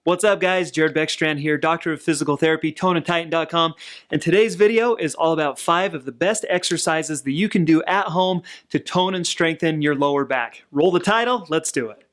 What's up guys, Jared Beckstrand here, Doctor of Physical Therapy, toneandtighten.com, and today's video is all about 5 of the best exercises that you can do at home to tone and strengthen your lower back. Roll the title, let's do it.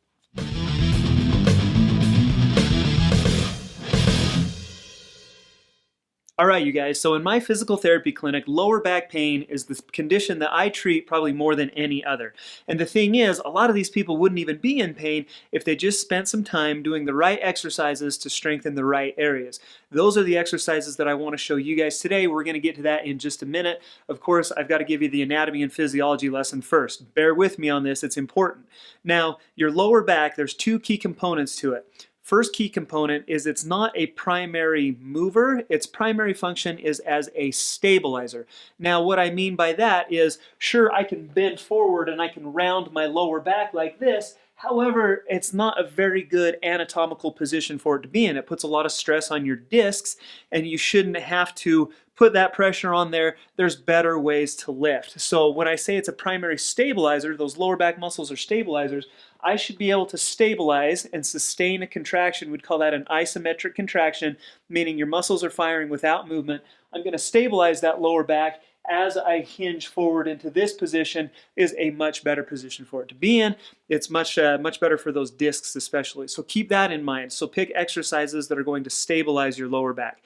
Alright you guys, so in my physical therapy clinic, lower back pain is the condition that I treat probably more than any other. And the thing is, a lot of these people wouldn't even be in pain if they just spent some time doing the right exercises to strengthen the right areas. Those are the exercises that I want to show you guys today. We're going to get to that in just a minute. Of course, I've got to give you the anatomy and physiology lesson first. Bear with me on this, it's important. Now, your lower back, there's 2 key components to it. First key component is it's not a primary mover. Its primary function is as a stabilizer. Now what I mean by that is, sure, I can bend forward and I can round my lower back like this. However, it's not a very good anatomical position for it to be in. It puts a lot of stress on your discs and you shouldn't have to put that pressure on there. There's better ways to lift. So when I say it's a primary stabilizer, those lower back muscles are stabilizers, I should be able to stabilize and sustain a contraction. We'd call that an isometric contraction, meaning your muscles are firing without movement. I'm going to stabilize that lower back as I hinge forward into this position is a much better position for it to be in. It's much better for those discs especially. So keep that in mind. So pick exercises that are going to stabilize your lower back.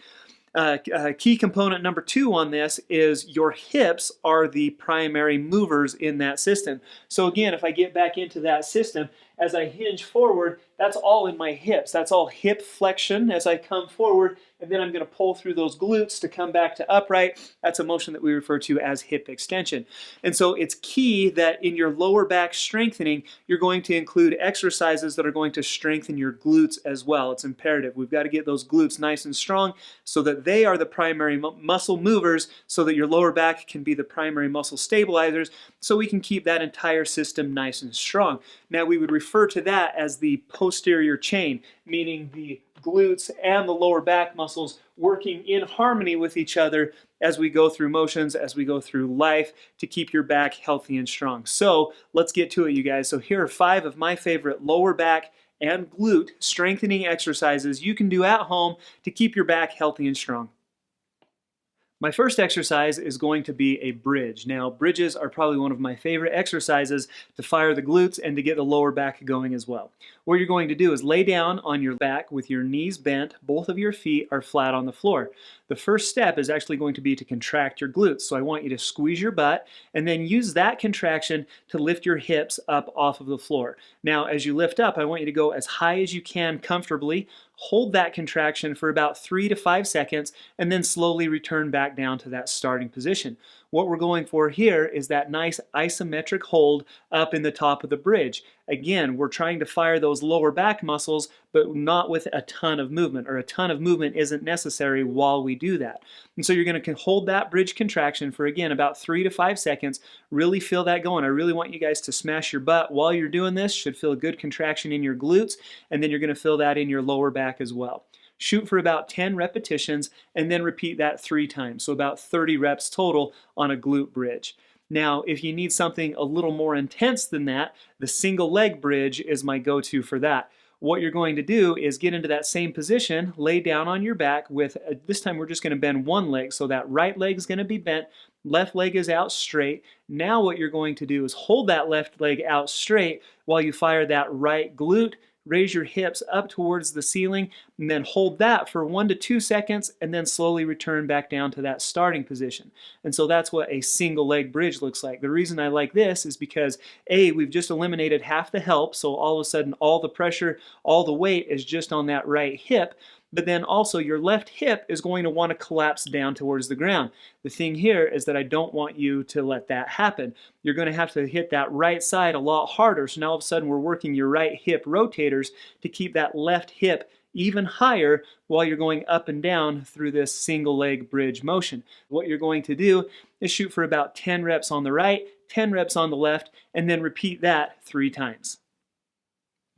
Key component number 2 on this is your hips are the primary movers in that system. So again, if I get back into that system, as I hinge forward, that's all in my hips. That's all hip flexion as I come forward, and then I'm going to pull through those glutes to come back to upright. That's a motion that we refer to as hip extension. And so it's key that in your lower back strengthening, you're going to include exercises that are going to strengthen your glutes as well. It's imperative. We've got to get those glutes nice and strong so that they are the primary muscle movers, so that your lower back can be the primary muscle stabilizers, so we can keep that entire system nice and strong. Now we would refer to that as the posterior chain, meaning the glutes and the lower back muscles working in harmony with each other as we go through motions, as we go through life, to keep your back healthy and strong. So let's get to it, you guys. So here are 5 of my favorite lower back and glute strengthening exercises you can do at home to keep your back healthy and strong. My first exercise is going to be a bridge. Now, bridges are probably one of my favorite exercises to fire the glutes and to get the lower back going as well. What you're going to do is lay down on your back with your knees bent, both of your feet are flat on the floor. The first step is actually going to be to contract your glutes. So I want you to squeeze your butt and then use that contraction to lift your hips up off of the floor. Now, as you lift up, I want you to go as high as you can comfortably. Hold that contraction for about 3 to 5 seconds and then slowly return back down to that starting position. What we're going for here is that nice isometric hold up in the top of the bridge. Again, we're trying to fire those lower back muscles, but not with a ton of movement, or a ton of movement isn't necessary while we do that. And so you're going to hold that bridge contraction for, again, about 3 to 5 seconds. Really feel that going. I really want you guys to smash your butt while you're doing this. Should feel a good contraction in your glutes, and then you're going to feel that in your lower back as well. Shoot for about 10 repetitions and then repeat that 3 times. So about 30 reps total on a glute bridge. Now, if you need something a little more intense than that, the single leg bridge is my go-to for that. What you're going to do is get into that same position, lay down on your back with, this time we're just going to bend one leg. So that right leg is going to be bent, left leg is out straight. Now what you're going to do is hold that left leg out straight while you fire that right glute. Raise your hips up towards the ceiling and then hold that for 1 to 2 seconds and then slowly return back down to that starting position. And so that's what a single leg bridge looks like. The reason I like this is because A, we've just eliminated half the help, so all of a sudden all the pressure, all the weight is just on that right hip. But then also your left hip is going to want to collapse down towards the ground. The thing here is that I don't want you to let that happen. You're going to have to hit that right side a lot harder. So now all of a sudden we're working your right hip rotators to keep that left hip even higher while you're going up and down through this single leg bridge motion. What you're going to do is shoot for about 10 reps on the right, 10 reps on the left, and then repeat that 3 times.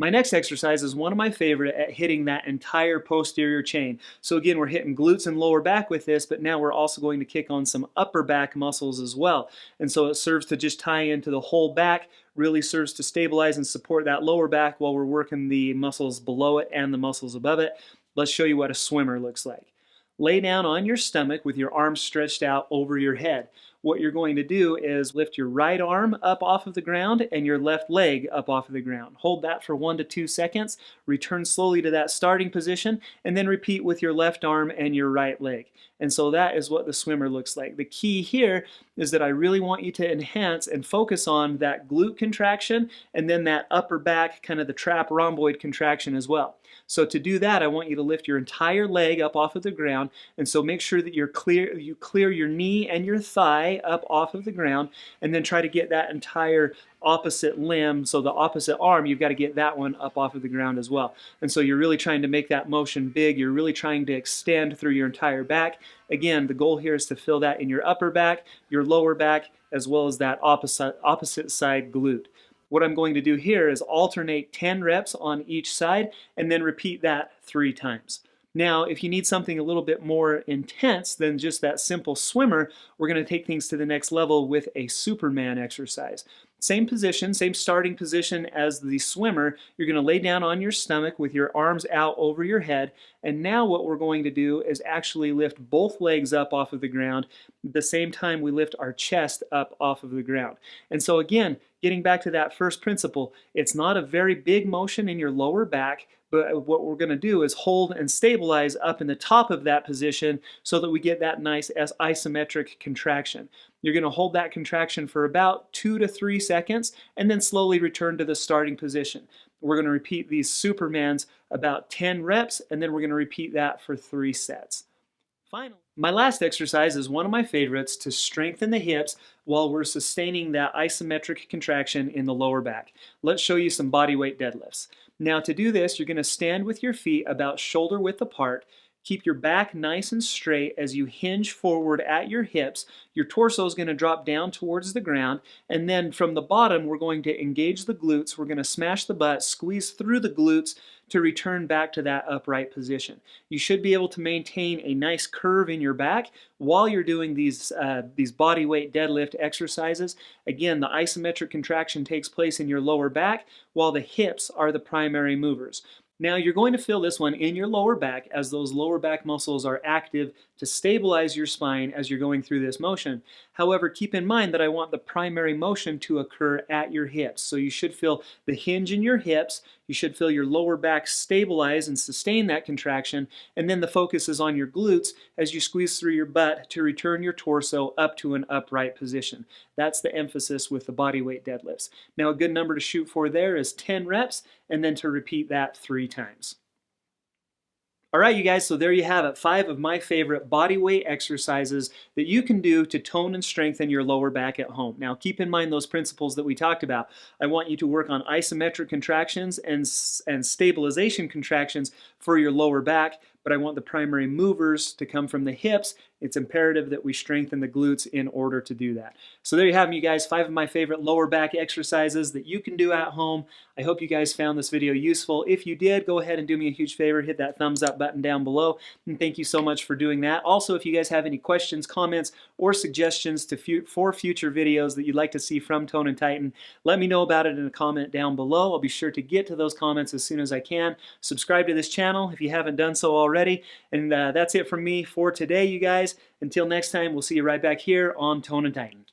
My next exercise is one of my favorite at hitting that entire posterior chain. So again, we're hitting glutes and lower back with this, but now we're also going to kick on some upper back muscles as well. And so it serves to just tie into the whole back, really serves to stabilize and support that lower back while we're working the muscles below it and the muscles above it. Let's show you what a swimmer looks like. Lay down on your stomach with your arms stretched out over your head. What you're going to do is lift your right arm up off of the ground and your left leg up off of the ground. Hold that for 1 to 2 seconds, return slowly to that starting position, and then repeat with your left arm and your right leg. And so that is what the swimmer looks like. The key here is that I really want you to enhance and focus on that glute contraction and then that upper back, kind of the trap rhomboid contraction as well. So to do that, I want you to lift your entire leg up off of the ground, and so make sure that you clear your knee and your thigh up off of the ground, and then try to get that entire opposite limb, so the opposite arm, you've got to get that one up off of the ground as well. And so you're really trying to make that motion big. You're really trying to extend through your entire back. Again, the goal here is to feel that in your upper back, your lower back, as well as that opposite side glute. What I'm going to do here is alternate 10 reps on each side and then repeat that 3 times. Now, if you need something a little bit more intense than just that simple swimmer, we're going to take things to the next level with a Superman exercise. Same position, same starting position as the swimmer. You're going to lay down on your stomach with your arms out over your head. And now what we're going to do is actually lift both legs up off of the ground at the same time we lift our chest up off of the ground. And so again, getting back to that first principle, it's not a very big motion in your lower back, but what we're going to do is hold and stabilize up in the top of that position so that we get that nice isometric contraction. You're going to hold that contraction for about 2 to 3 seconds and then slowly return to the starting position. We're going to repeat these Supermans about 10 reps, and then we're going to repeat that for 3 sets. Finally, my last exercise is one of my favorites to strengthen the hips while we're sustaining that isometric contraction in the lower back. Let's show you some body weight deadlifts. Now to do this, you're going to stand with your feet about shoulder width apart. Keep your back nice and straight as you hinge forward at your hips. Your torso is going to drop down towards the ground, and then from the bottom we're going to engage the glutes. We're going to smash the butt, squeeze through the glutes to return back to that upright position. You should be able to maintain a nice curve in your back while you're doing these body weight deadlift exercises. Again, the isometric contraction takes place in your lower back while the hips are the primary movers. Now you're going to feel this one in your lower back as those lower back muscles are active to stabilize your spine as you're going through this motion. However, keep in mind that I want the primary motion to occur at your hips. So you should feel the hinge in your hips, you should feel your lower back stabilize and sustain that contraction, and then the focus is on your glutes as you squeeze through your butt to return your torso up to an upright position. That's the emphasis with the body weight deadlifts. Now a good number to shoot for there is 10 reps, and then to repeat that 3 times. All right, you guys, so there you have it. 5 of my favorite body weight exercises that you can do to tone and strengthen your lower back at home. Now, keep in mind those principles that we talked about. I want you to work on isometric contractions and stabilization contractions for your lower back, but I want the primary movers to come from the hips. It's imperative that we strengthen the glutes in order to do that. So there you have them, you guys, 5 of my favorite lower back exercises that you can do at home. I hope you guys found this video useful. If you did, go ahead and do me a huge favor, hit that thumbs up button down below, and thank you so much for doing that. Also, if you guys have any questions, comments, or suggestions for future videos that you'd like to see from Tone and Tighten, let me know about it in a comment down below. I'll be sure to get to those comments as soon as I can. Subscribe to this channel if you haven't done so already. And that's it from me for today, you guys. Until next time, we'll see you right back here on Tone and Tighten.